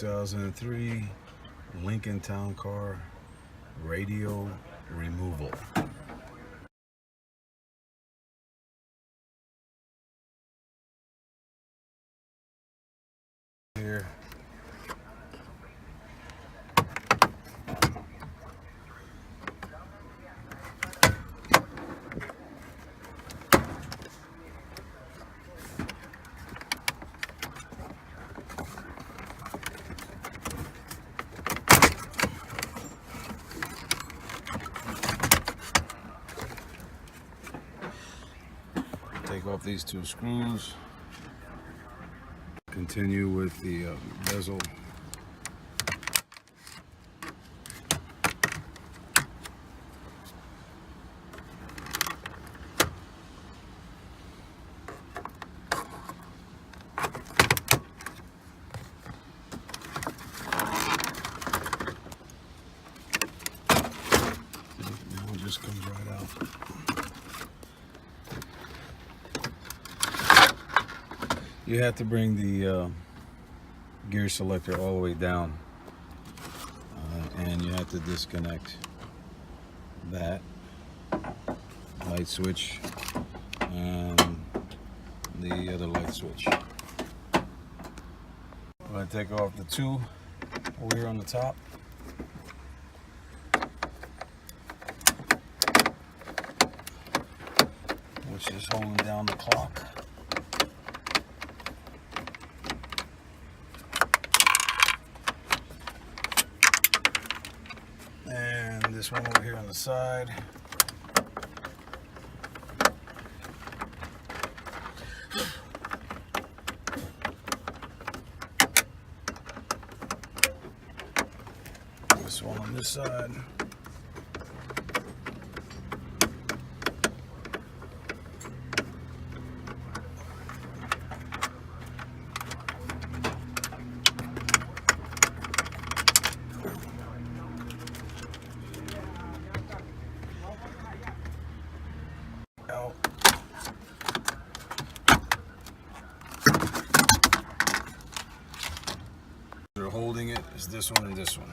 2003 Lincoln Town Car radio removal. Here. Take off these two screws. Continue with the bezel. Now it just comes right out. You have to bring the gear selector all the way down, and you have to disconnect that light switch and the other light switch. I'm going to take off the two over here on the top. Which is holding down the clock. And this one over here on the side. This one on this side. Out. They're holding it is this one and this one.